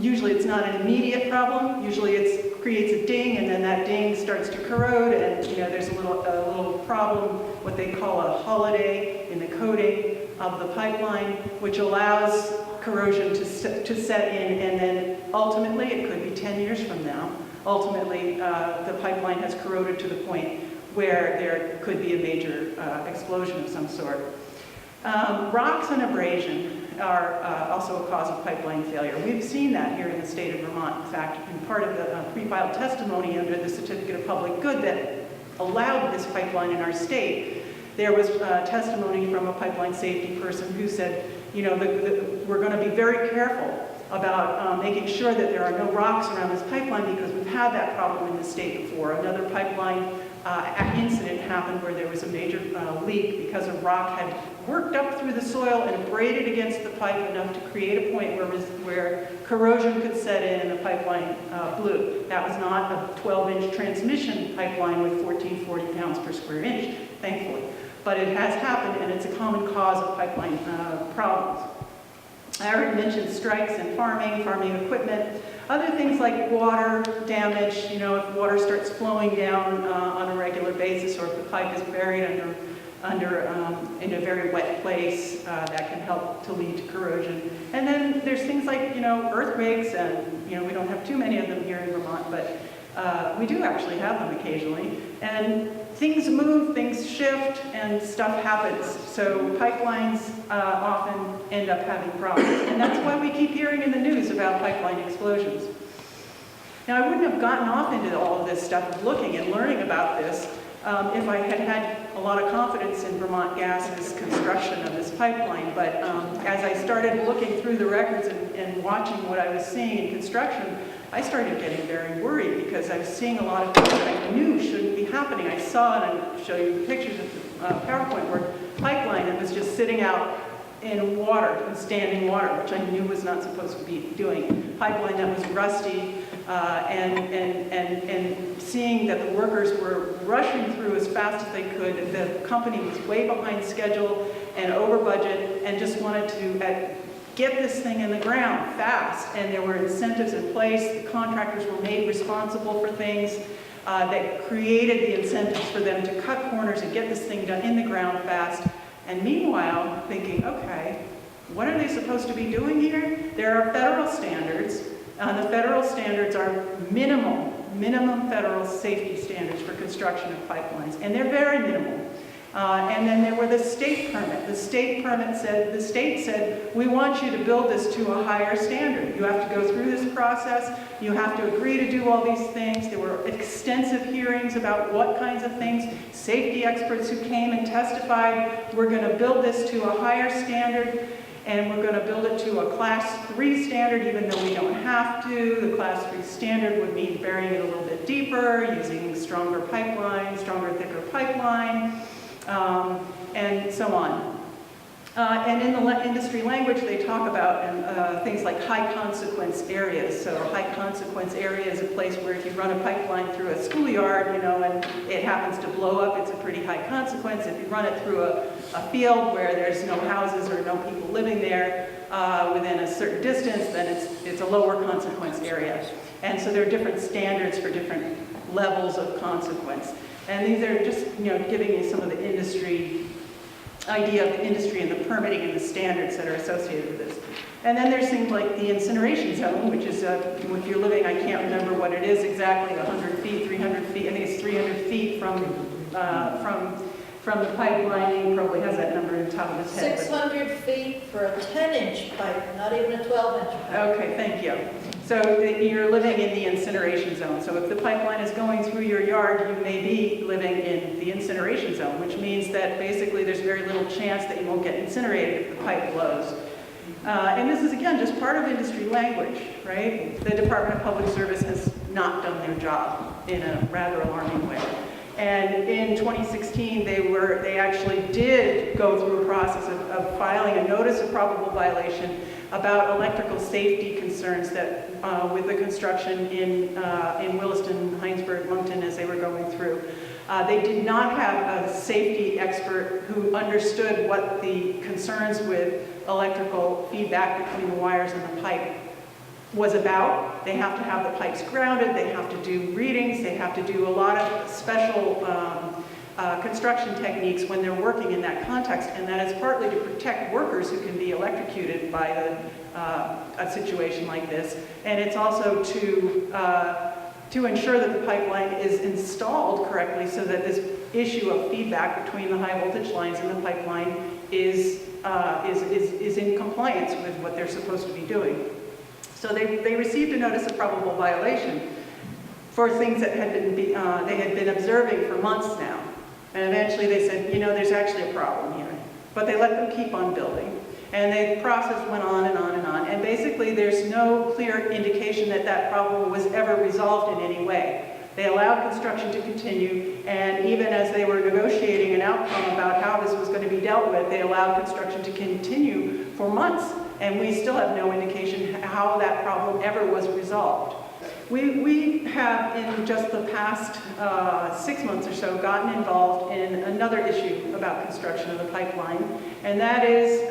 usually it's not an immediate problem. Usually it creates a ding, and then that ding starts to corrode, and there's a little problem, what they call a holiday in the coating of the pipeline, which allows corrosion to set in, and then ultimately, it could be 10 years from now, ultimately the pipeline has corroded to the point where there could be a major explosion of some sort. Rocks and abrasion are also a cause of pipeline failure. We've seen that here in the state of Vermont. In fact, in part of the pre-filed testimony under the Certificate of Public Good that allowed this pipeline in our state, there was testimony from a pipeline safety person who said, we're going to be very careful about making sure that there are no rocks around this pipeline because we've had that problem in the state before. Another pipeline incident happened where there was a major leak because a rock had worked up through the soil and abraded against the pipe enough to create a point where corrosion could set in and the pipeline blew. That was not a 12-inch transmission pipeline with 1,440 pounds per square inch, thankfully. But it has happened, and it's a common cause of pipeline problems. I already mentioned strikes in farming equipment. Other things like water damage, if water starts flowing down on a regular basis, or if the pipe is buried in a very wet place, that can help to lead to corrosion. And then there's things like, earthquakes, and, we don't have too many of them here in Vermont, but we do actually have them occasionally. And things move, things shift, and stuff happens. So pipelines often end up having problems. And that's why we keep hearing in the news about pipeline explosions. Now, I wouldn't have gotten off into all of this stuff of looking and learning about this if I had had a lot of confidence in Vermont Gas's construction of this pipeline. But as I started looking through the records and watching what I was seeing in construction, I started getting very worried because I was seeing a lot of things that I knew shouldn't be happening. I saw, and I'll show you the pictures of the PowerPoint, where pipeline that was just sitting out in water, in standing water, which I knew was not supposed to be doing. Pipeline that was rusty, and seeing that the workers were rushing through as fast as they could. The company was way behind schedule and over budget and just wanted to get this thing in the ground fast. And there were incentives in place. The contractors were made responsible for things that created the incentives for them to cut corners and get this thing done in the ground fast. And meanwhile, thinking, okay, what are they supposed to be doing here? There are federal standards. The federal standards are minimum federal safety standards for construction of pipelines, and they're very minimal. And then there were the state permit. The state said, we want you to build this to a higher standard. You have to go through this process. You have to agree to do all these things. There were extensive hearings about what kinds of things. Safety experts who came and testified, we're going to build this to a higher standard, and we're going to build it to a Class 3 standard, even though we don't have to. The Class 3 standard would mean burying it a little bit deeper, using stronger pipeline, stronger, thicker pipeline, and so on. And in the industry language, they talk about things like high consequence areas. So a high consequence area is a place where if you run a pipeline through a schoolyard, and it happens to blow up, it's a pretty high consequence. If you run it through a field where there's no houses or no people living there within a certain distance, then it's a lower consequence area. And so there are different standards for different levels of consequence. And these are just, giving you some of the idea of the industry and the permitting and the standards that are associated with this. And then there's things like the incineration zone, which is, if you're living, I can't remember what it is exactly, 100 feet, 300 feet, I think it's 300 feet from the pipeline. He probably has that number on top of his head. 600 feet for a 10-inch pipe, not even a 12-inch pipe. Okay, thank you. So you're living in the incineration zone. So if the pipeline is going through your yard, you may be living in the incineration zone, which means that basically there's very little chance that you won't get incinerated if the pipe blows. And this is, again, just part of industry language, right? The Department of Public Service has not done their job in a rather alarming way. And in 2016, they actually did go through a process of filing a notice of probable violation about electrical safety concerns that with the construction in Williston, Heinsberg, Moncton as they were going through. They did not have a safety expert who understood what the concerns with electrical feedback between the wires and the pipe was about. They have to have the pipes grounded, they have to do readings, they have to do a lot of special construction techniques when they're working in that context, and that is partly to protect workers who can be electrocuted by a situation like this, and it's also to ensure that the pipeline is installed correctly so that this issue of feedback between the high voltage lines and the pipeline is in compliance with what they're supposed to be doing. So they received a notice of probable violation for things that they had been observing for months now. And eventually they said, there's actually a problem here. But they let them keep on building. And the process went on and on and on. And basically there's no clear indication that that problem was ever resolved in any way. They allowed construction to continue, and even as they were negotiating an outcome about how this was going to be dealt with, they allowed construction to continue for months. And we still have no indication how that problem ever was resolved. We have, in just the past 6 months or so, gotten involved in another issue about construction of the pipeline, and that is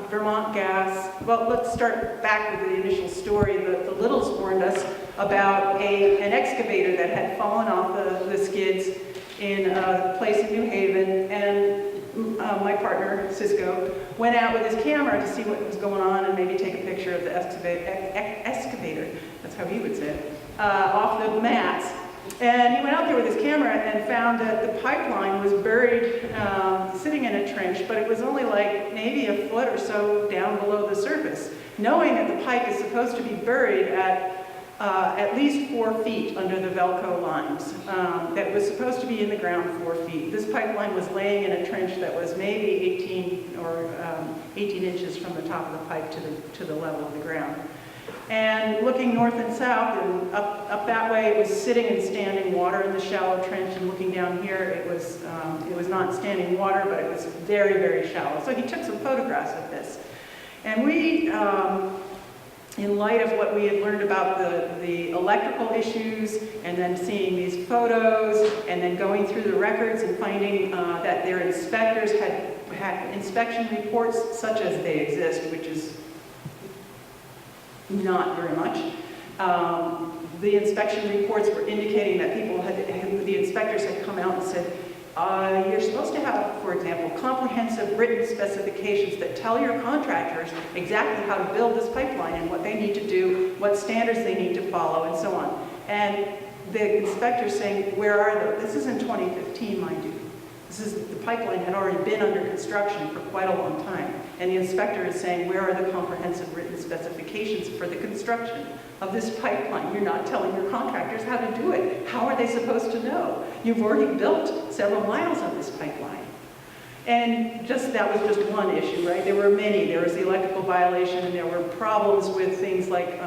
Vermont Gas. Well, let's start back with the initial story. The Littles warned us about an excavator that had fallen off the skids in a place in New Haven, and my partner, Cisco, went out with his camera to see what was going on and maybe take a picture of the excavator, that's how he would say it, off the mats. And he went out there with his camera and found that the pipeline was buried, sitting in a trench, but it was only like maybe a foot or so down below the surface, knowing that the pipe is supposed to be buried at least 4 feet under the Velcro lines. That was supposed to be in the ground 4 feet. This pipeline was laying in a trench that was maybe 18 inches from the top of the pipe to the level of the ground. And looking north and south and up that way, it was sitting in standing water in the shallow trench, and looking down here, it was not standing water, but it was very, very shallow. So he took some photographs of this. And we in light of what we had learned about the electrical issues, and then seeing these photos, and then going through the records and finding that their inspectors had inspection reports such as they exist, which is not very much. The inspection reports were indicating that the inspectors had come out and said, you're supposed to have, for example, comprehensive written specifications that tell your contractors exactly how to build this pipeline and what they need to do, what standards they need to follow, and so on. And the inspector's saying, where are they? This is in 2015, mind you. The pipeline had already been under construction for quite a long time. And the inspector is saying, where are the comprehensive written specifications for the construction of this pipeline? You're not telling your contractors how to do it. How are they supposed to know? You've already built several miles of this pipeline. And that was just one issue, right? There were many. There was the electrical violation, and there were problems with things like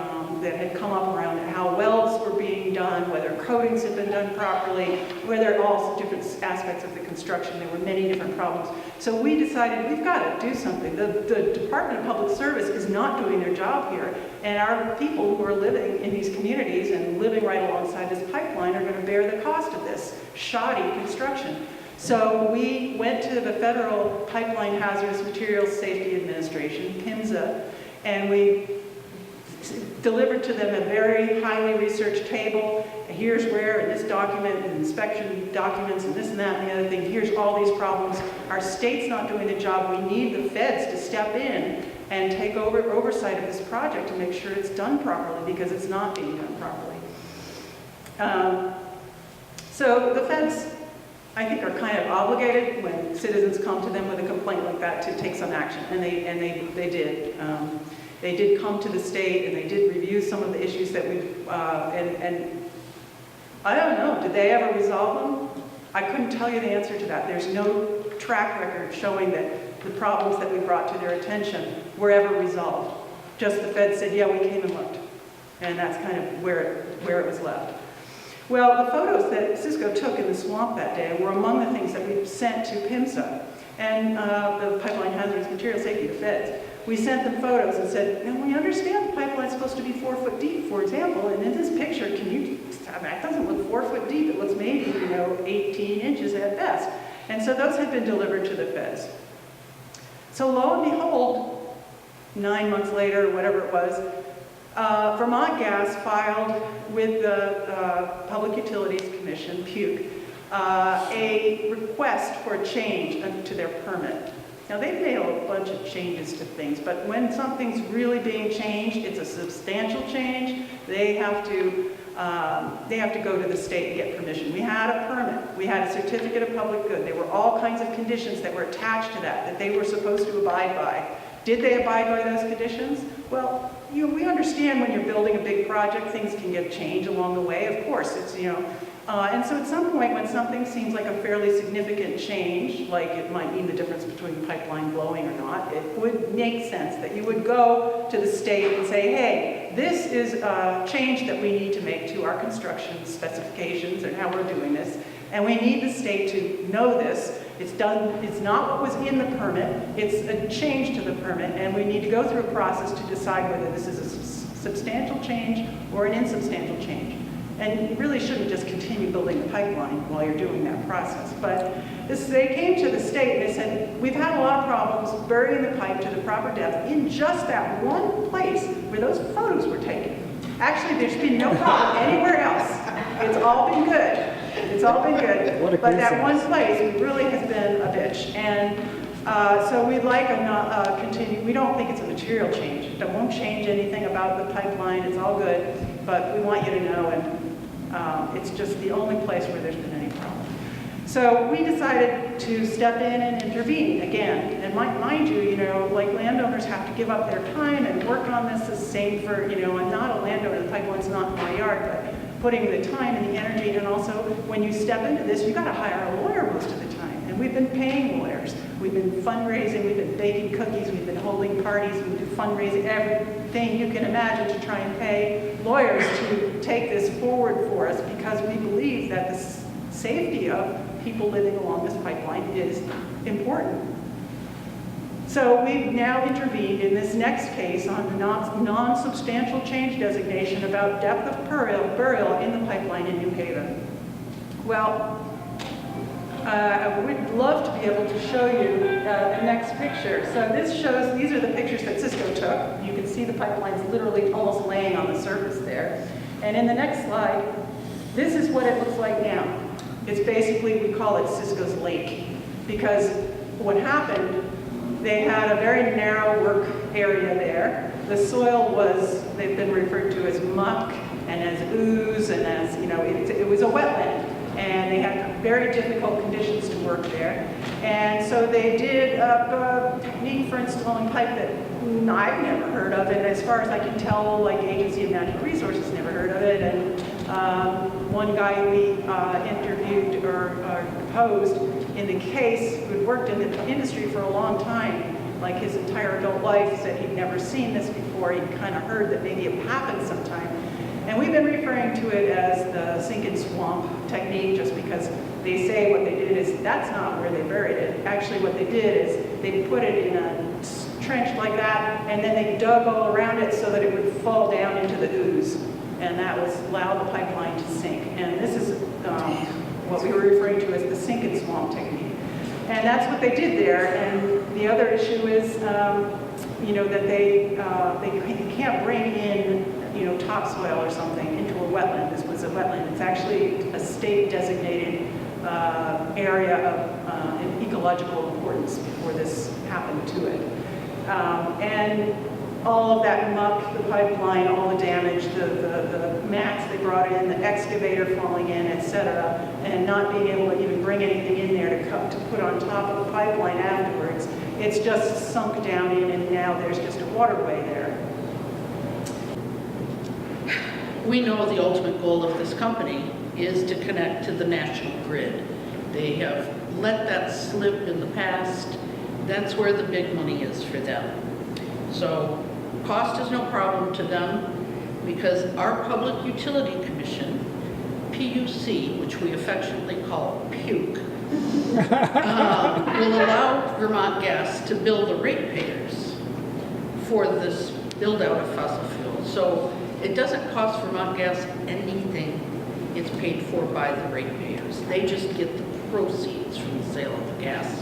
that had come up around how welds were being done, whether coatings had been done properly, whether all different aspects of the construction. There were many different problems. So we decided we've got to do something. The Department of Public Service is not doing their job here, and our people who are living in these communities and living right alongside this pipeline are going to bear the cost of this shoddy construction. So we went to the Federal Pipeline Hazardous Materials Safety Administration, PHMSA, and we delivered to them a very highly researched table. Here's where, in this document, and inspection documents, and this and that and the other thing, here's all these problems. Our state's not doing the job. We need the feds to step in and take over oversight of this project to make sure it's done properly, because it's not being done properly. So the feds, I think, are kind of obligated when citizens come to them with a complaint like that to take some action, and they did. They did come to the state, and they did review some of the issues that we've, and I don't know, did they ever resolve them? I couldn't tell you the answer to that. There's no track record showing that the problems that we brought to their attention were ever resolved. Just the Fed said, yeah, we came and looked, and that's kind of where it was left. Well, the photos that Cisco took in the swamp that day were among the things that we sent to PHMSA and the Pipeline Hazardous Materials Safety, the feds. We sent them photos and said, now we understand the pipeline's supposed to be 4 foot deep, for example, and in this picture, that doesn't look 4 foot deep, it looks maybe, 18 inches at best. And so those had been delivered to the feds. So lo and behold, 9 months later, or whatever it was, Vermont Gas filed with the Public Utilities Commission, PUC, a request for a change to their permit. Now, they've made a bunch of changes to things, but when something's really being changed, it's a substantial change, they have to go to the state and get permission. We had a permit. We had a certificate of public good. There were all kinds of conditions that were attached to that they were supposed to abide by. Did they abide by those conditions? Well, we understand when you're building a big project, things can get changed along the way. Of course, it's, and so at some point when something seems like a fairly significant change, like it might mean the difference between the pipeline blowing or not, it would make sense that you would go to the state and say, hey, this is a change that we need to make to our construction specifications and how we're doing this, and we need the state to know this. It's not what was in the permit, it's a change to the permit, and we need to go through a process to decide whether this is a substantial change or an insubstantial change. And you really shouldn't just continue building the pipeline while you're doing that process. But they came to the state and they said, we've had a lot of problems burying the pipe to the proper depth in just that one place where those photos were taken. Actually, there's been no problem anywhere else. It's all been good. It's all been good. But that one place really has been a bitch. And so we'd like a continue. We don't think it's a material change. It won't change anything about the pipeline. It's all good. But we want you to know, and it's just the only place where there's been any problem. So we decided to step in and intervene again. And mind you, like landowners have to give up their time and work on this. The same for, I'm not a landowner. The pipeline's not in my yard, but putting the time and the energy, and also when you step into this, you got to hire a lawyer most of the time. And we've been paying lawyers. We've been fundraising, we've been baking cookies, we've been holding parties, we do fundraising, everything you can imagine to try and pay lawyers to take this forward for us, because we believe that the safety of people living along this pipeline is important. So we've now intervened in this next case on the non-substantial change designation about depth of burial in the pipeline in New Haven. Well, I would love to be able to show you the next picture. So this shows, these are the pictures that Cisco took. You can see the pipelines literally almost laying on the surface there. And in the next slide, this is what it looks like now. It's basically, we call it Cisco's Lake, because what happened, they had a very narrow work area there. The soil was, they've been referred to as muck and as ooze and as, you know, it was a wetland. And they had very difficult conditions to work there. And so they did a technique for installing pipe that I've never heard of, and as far as I can tell, like Agency of Natural Resources never heard of it. And one guy we interviewed or posed in the case, who'd worked in the industry for a long time, like his entire adult life, said he'd never seen this before. He'd kind of heard that maybe it happened sometime. And we've been referring to it as the sink and swamp technique, just because they say what they did is, that's not where they buried it. Actually, what they did is they put it in a trench like that, and then they dug all around it so that it would fall down into the ooze. And that was allow the pipeline to sink. And this is what we were referring to as the sink and swamp technique. And that's what they did there. And the other issue is, you know, that they can't bring in, you know, topsoil or something into a wetland. This was a wetland. It's actually a state-designated area of ecological importance before this happened to it. And all of that muck, the pipeline, all the damage, the mats they brought in, the excavator falling in, etc., and not being able to even bring anything in there to put on top of the pipeline afterwards. It's just sunk down in, and now there's just a waterway there. We know the ultimate goal of this company is to connect to the national grid. They have let that slip in the past. That's where the big money is for them. So cost is no problem to them, because our Public Utility Commission, PUC, which we affectionately call PUC, will allow Vermont Gas to bill the ratepayers for this build out of fossil fuels. So it doesn't cost Vermont Gas anything. It's paid for by the ratepayers. They just get the proceeds from the sale of the gas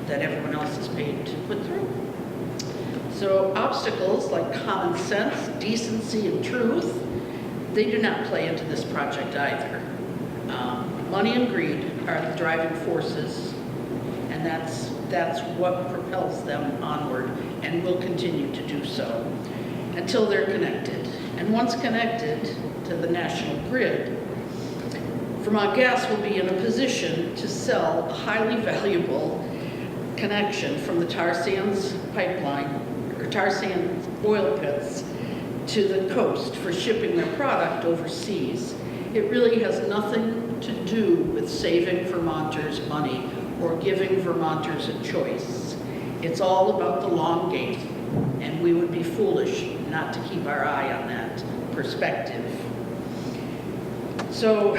that everyone else is paid to put through. So obstacles like common sense, decency, and truth, they do not play into this project either. Money and greed are the driving forces, and that's what propels them onward and will continue to do so until they're connected. And once connected to the national grid, Vermont Gas will be in a position to sell a highly valuable connection from the tar sands pipeline, or tar sands oil pits, to the coast for shipping their product overseas. It really has nothing to do with saving Vermonters money or giving Vermonters a choice. It's all about the long game, and we would be foolish not to keep our eye on that perspective. So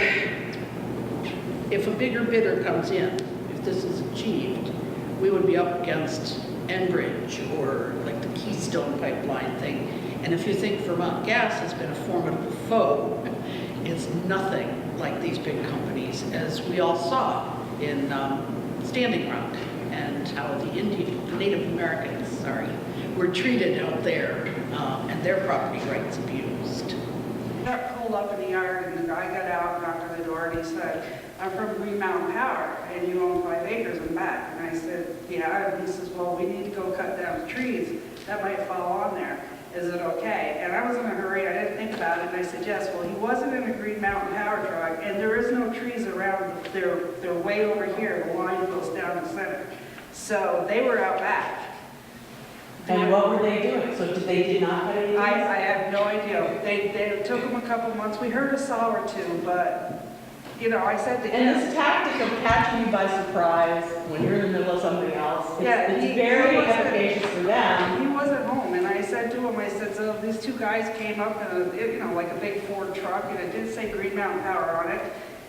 if a bigger bidder comes in, if this is achieved, we would be up against Enbridge or like the Keystone Pipeline thing. And if you think Vermont Gas has been a formidable foe, it's nothing like these big companies, as we all saw in Standing Rock, and how the Native Americans, were treated out there, and their property rights abused. Got pulled up in the yard, and the guy got out, knocked on the door, and he said, "I'm from Green Mountain Power, and you own 5 acres in back." And I said, "Yeah." And he says, "Well, we need to go cut down the trees that might fall on there. Is it okay?" And I was in a hurry, I didn't think about it, and I said, "Yes." Well, he wasn't in a Green Mountain Power truck, and there is no trees around. They're way over here. The line goes down the center. So they were out back. And what were they doing? So they did not cut any trees? I have no idea. They took them a couple months. We heard a saw or two, but, you know, I said to him. And this tactic of catching you by surprise when you're in the middle of something else, it's he very wasn't- efficacious for them. He wasn't home, and I said to him, I said, "So these two guys came up in a, you know, like a big Ford truck, and it did say Green Mountain Power on it."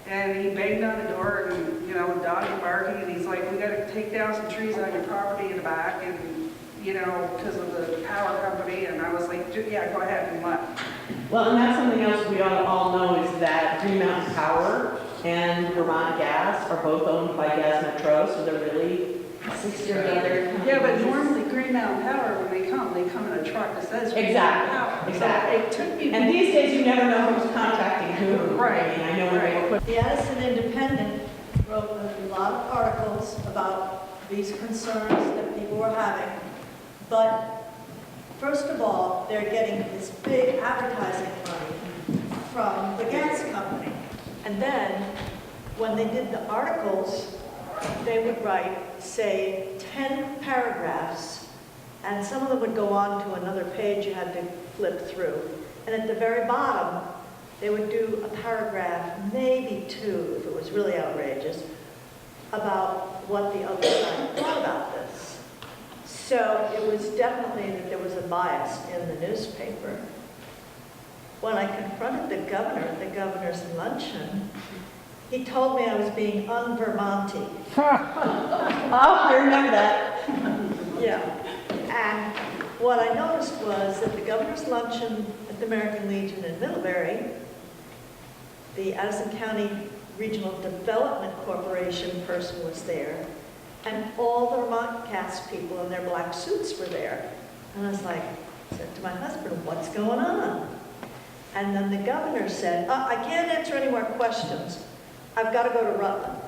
And he banged on the door, and, you know, dog barking, and he's like, "We got to take down some trees on your property in the back." And you know, because of the power company, and I was like, yeah, go ahead and what? Well, and that's something else we ought to all know is that Green Mountain Power and Vermont Gas are both owned by Gas Metro, so they're really sister other. Yeah, but normally Green Mountain Power, when they come in a truck that says Green Mountain Power. Exactly. So it took me. And these days, you never know who's contracting who. Right. I mean, I know when they were put. The Addison Independent wrote a lot of articles about these concerns that people were having. But first of all, they're getting this big advertising money from the gas company. And then, when they did the articles, they would write, say, 10 paragraphs, and some of them would go on to another page you had to flip through. And at the very bottom, they would do a paragraph, maybe two, if it was really outrageous, about what the other side thought about this. So it was definitely that there was a bias in the newspaper. When I confronted the governor at the governor's luncheon, he told me I was being un-Vermonty. Oh, I remember that. Yeah. And what I noticed was at the governor's luncheon at the American Legion in Middlebury, the Addison County Regional Development Corporation person was there, and all the Vermont Gas people in their black suits were there. And I was like, said to my husband, what's going on? And then the governor said, I can't answer any more questions. I've got to go to Rutland.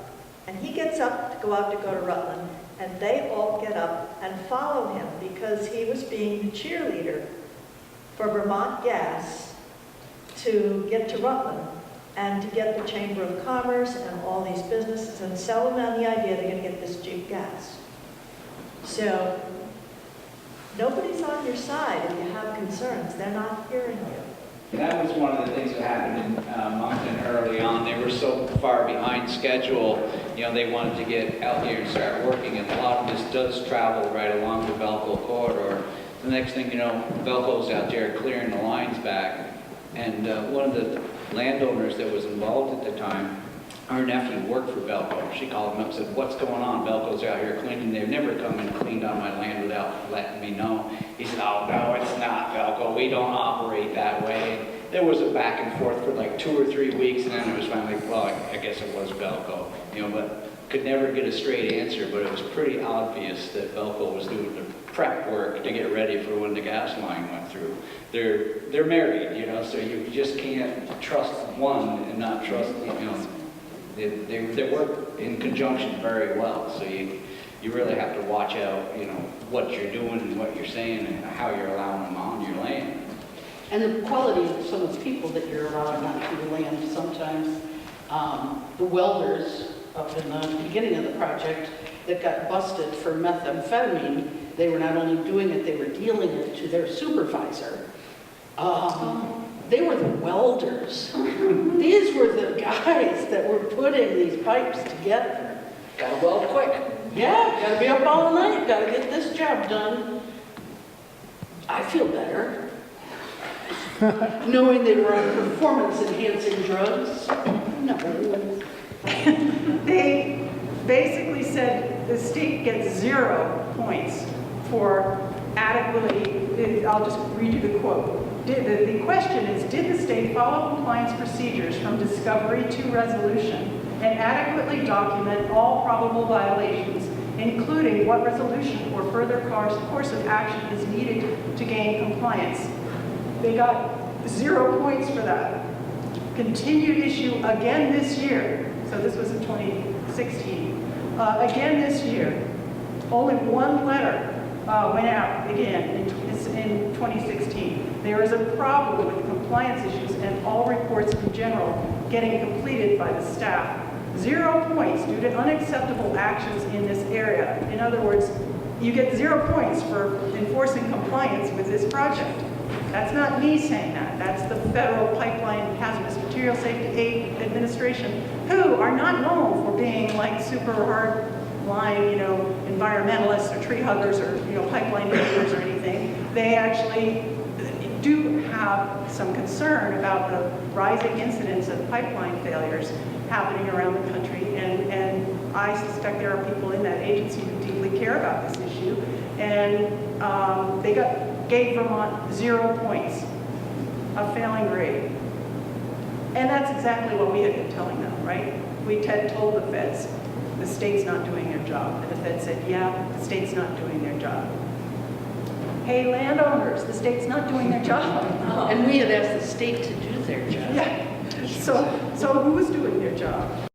And he gets up to go out to go to Rutland, and they all get up and follow him because he was being the cheerleader for Vermont Gas to get to Rutland and to get the Chamber of Commerce and all these businesses and sell them on the idea they're going to get this cheap gas. So nobody's on your side if you have concerns. They're not hearing you. That was one of the things that happened in Moncton early on. They were so far behind schedule, you know, they wanted to get out here and start working, and a lot of this does travel right along the Velco corridor. The next thing you know, Velco's out there clearing the lines back, and one of the landowners that was involved at the time, our nephew worked for Velco. She called him up and said, what's going on? Velco's out here cleaning. They've never come and cleaned on my land without letting me know. He said, oh, no, it's not Velco. We don't operate that way. There was a back and forth for like 2 or 3 weeks, and then it was finally, well, I guess it was Velco. You know, but could never get a straight answer, but it was pretty obvious that Velco was doing the prep work to get ready for when the gas line went through. They're married, you know, so you just can't trust one and not trust, you know, they work in conjunction very well, so you really have to watch out, you know, what you're doing and what you're saying and how you're allowing them on your land. And the quality of some of the people that you're allowing onto your land sometimes. The welders up in the beginning of the project that got busted for methamphetamine, they were not only doing it, they were dealing it to their supervisor. They were the welders. These were the guys that were putting these pipes together. Gotta weld quick. Yeah, gotta be up all night, gotta get this job done. I feel better. Knowing they were on performance-enhancing drugs. No. They basically said the state gets 0 points for adequately, I'll just read you the quote. The question is, did the state follow compliance procedures from discovery to resolution and adequately document all probable violations, including what resolution or further course of action is needed to gain compliance? They got 0 points for that. Continued issue again this year. So this was in 2016. Again this year. Only one letter went out again in 2016. There is a problem with compliance issues and all reports in general getting completed by the staff. 0 points due to unacceptable actions in this area. In other words, you get 0 points for enforcing compliance with this project. That's not me saying that. That's the Federal Pipeline Hazardous Material Safety Administration, who are not known for being like super hard-line, you know, environmentalists or tree huggers or, you know, pipeline engineers or anything. They actually do have some concern about the rising incidence of pipeline failures happening around the country, and I suspect there are people in that agency who deeply care about this issue. And they gave Vermont 0 points, a failing grade. And that's exactly what we had been telling them, right? We had told the feds, the state's not doing their job. And the feds said, yeah, the state's not doing their job. Hey, landowners, the state's not doing their job. And we had asked the state to do their job. Yeah. So who was doing their job?